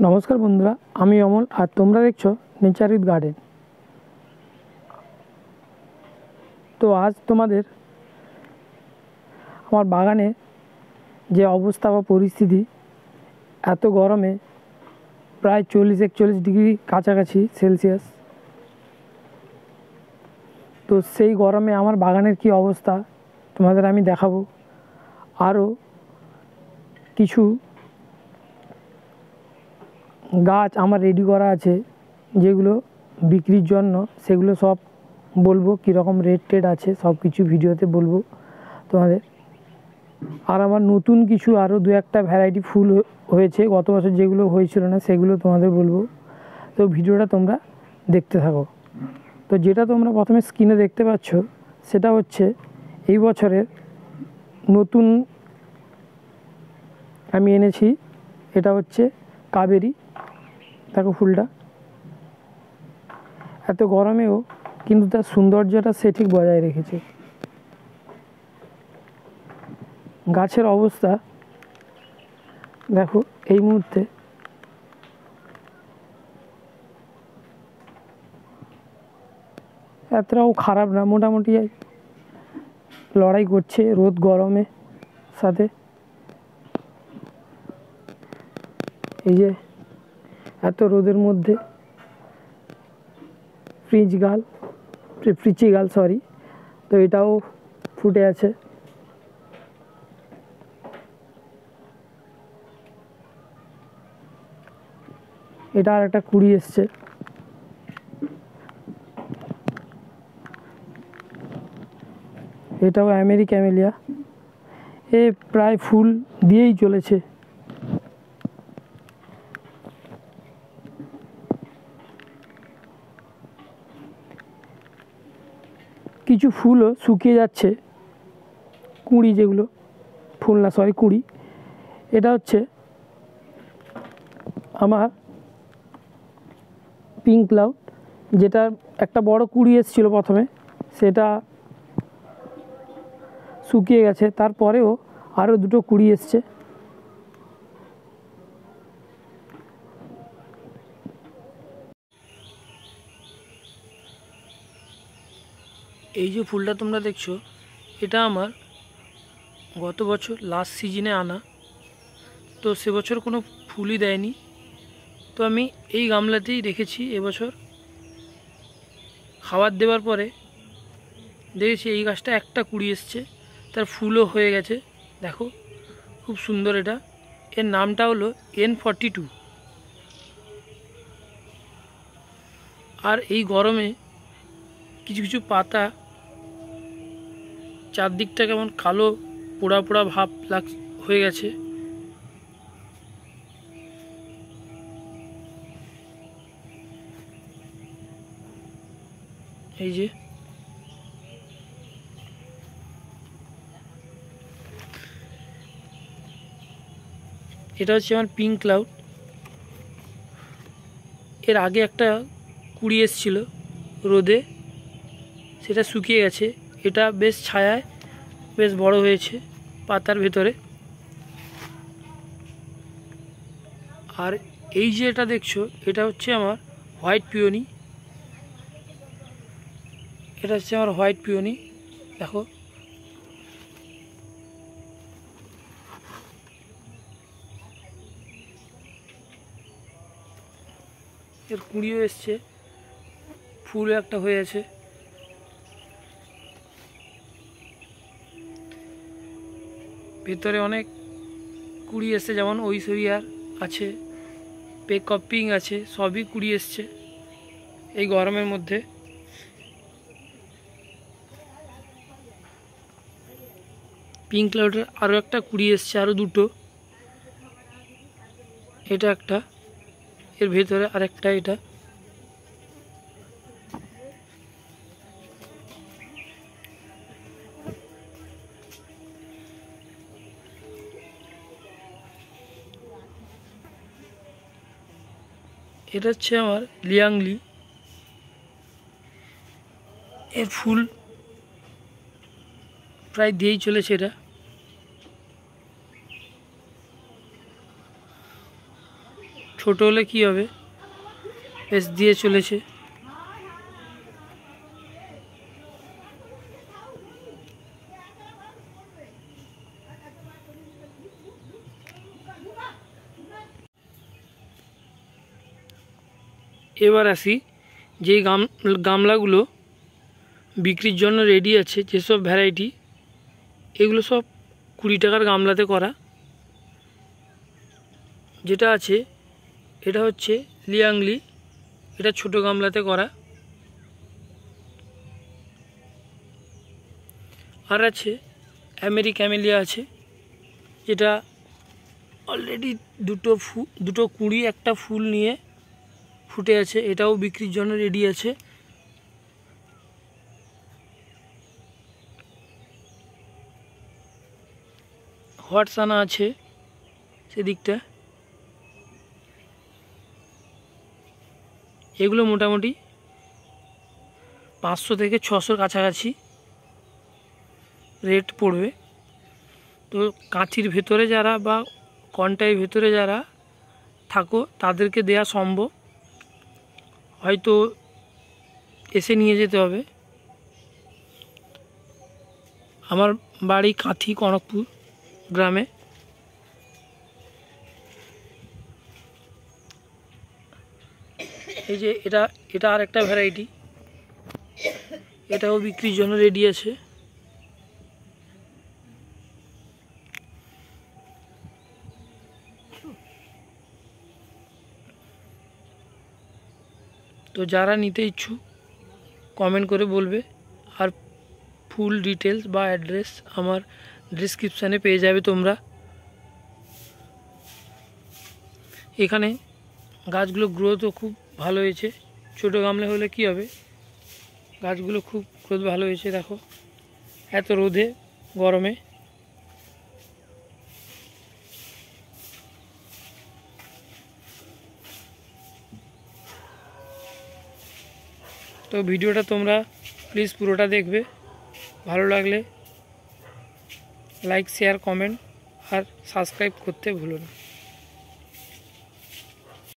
नमस्कार बंधुरा आमी अमल और तुम्हारा देखो नेचार उइथ गार्डन। तो आज तुम्हादेर आमार बागाने जे अवस्था बा परिस्थिति एत गरमे प्राय 40-41 डिग्री काछाकाछि सेलसियास। तो सेई गरमे आमार बागानेर कि अवस्था तुम्हादेर आमी देखाबो। आरो किछु गाछ आमार रेडी करा आछे जेगुलो बिक्रिर जन्य सेगुलो सब बोलबो कि रकम रेट टेट आछे सब किछु भिडियोते बोलबो तुम्हादेर। और आमार नतून किछु आरो दो एकटा भ্যারাইটি फुल हयेछे गत बछर जेगुलो हयेछिलो ना सेगुलो तुम्हादेर बोलबो। तो भिडियोटा तोमरा देखते थाको। तो जेटा तोमरा प्रथमे स्क्रिने देखते पाচ্ছ सेटा हच्छे এই বছরের নতুন আমি এনেছি। এটা হচ্ছে কাবেরী। देखो फुलटा एत गरमेও কিন্তু তার সৌন্দর্যটা সে ঠিক বজায় রেখেছে। গাছের অবস্থা দেখো এই মুহূর্তে এতটাও খারাপ না, মোটামুটি লড়াই করছে রোদ গরমের সাথে। এই যে এত রোদের মধ্যে প্রিচিগাল সরি, তো এটাও ফুটে আছে। এটা আর একটা কুড়ি এসছে। এটাও আমেরিকা ক্যামেলিয়া, এ প্রায় ফুল দিয়েই চলেছে। কিছু ফুলও শুকিয়ে যাচ্ছে, কুঁড়ি যেগুলো, ফুল না সরি কুঁড়ি। এটা হচ্ছে আমার পিঙ্ক ক্লাউড, যেটা একটা বড় কুঁড়ি এসেছিল প্রথমে, সেটা শুকিয়ে গেছে। তারপরেও আরও দুটো কুঁড়ি এসছে। এই যে ফুলটা তোমরা দেখছো এটা আমার গত বছর লাস্ট সিজনে আনা। তো সে বছর কোনো ফুলই দেয়নি, তো আমি এই গামলাতেই রেখেছি। এবছর খাবার দেওয়ার পরে দেখেছি এই গাছটা একটা কুড়ি এসছে, তার ফুলও হয়ে গেছে। দেখো খুব সুন্দর। এটা এর নামটা হলো N42। আর এই গরমে কিছু কিছু পাতা চারদিকটা কেমন কালো পোড়া পোড়া ভাব হয়ে গেছে। এই যে এটা হচ্ছে আমার পিঙ্ক ক্লাউড। এর আগে একটা কুড়ি এসেছিল রোদে, সেটা শুকিয়ে গেছে। এটা বেশ ছায়ায় বেশ বড় হয়েছে পাতার ভেতরে। আর এই যে এটা দেখছো এটা হচ্ছে আমার হোয়াইট পিওনি। এটা হচ্ছে আমার হোয়াইট পিওনি। দেখো এর কুঁড়িও এসছে, ফুলও একটা হয়েছে। ভেতরে অনেক কুড়ি এসছে, যেমন ঐশ্বরিয়ার আছে, পেকপিং আছে, সবই কুড়ি এসছে এই গরমের মধ্যে। পিঙ্ক ক্লাউডের আরও একটা কুড়ি এসছে, আরও দুটো। এটা একটা, এর ভেতরে আরেকটা। এটা এটা হচ্ছে আমার লিয়াংলি। এর ফুল প্রায় দিয়েই চলেছে। এটা ছোট হলে কি হবে, বেশ দিয়ে চলেছে। এবার আসি যেই গামলাগুলো বিক্রির জন্য রেডি আছে, যেসব ভ্যারাইটি, এগুলো সব 20 টাকার গামলাতে করা। যেটা আছে এটা হচ্ছে লিয়াংলি, এটা ছোট গামলাতে করা। আর আছে আমেরিক্যামেলিয়া আছে, যেটা অলরেডি দুটো কুঁড়ি একটা ফুল নিয়ে ফুটে আছে, এটাও বিক্রির জন্য রেডি আছে। হোয়াটসানা আছে সেদিকটা। এগুলো মোটামুটি 500 থেকে 600 কাছাকাছি রেট পড়বে। তো কাঁচির ভেতরে যারা বা কন্টাইয়ের ভেতরে যারা থাকো তাদেরকে দেয়া সম্ভব, হয়তো এসে নিয়ে যেতে হবে। আমার বাড়ি কাঁথি, কনকপুর গ্রামে। এই যে এটা আর একটা ভ্যারাইটি, এটাও বিক্রির জন্য রেডি আছে। তো যারা নিতে ইচ্ছুক কমেন্ট করে বলবে, আর ফুল ডিটেলস বা অ্যাড্রেস আমার ডেসক্রিপশানে পেয়ে যাবে তোমরা। এখানে গাছগুলো গ্রোথও খুব ভালো হয়েছে। ছোটো গামলা হলে কি হবে, গাছগুলো খুব গ্রোথ ভালো হয়েছে। দেখো এত রোদে গরমে। তো ভিডিওটা তোমরা প্লিজ পুরোটা দেখবে, ভালো লাগলে লাইক, শেয়ার, কমেন্ট আর সাবস্ক্রাইব করতে ভুলো না।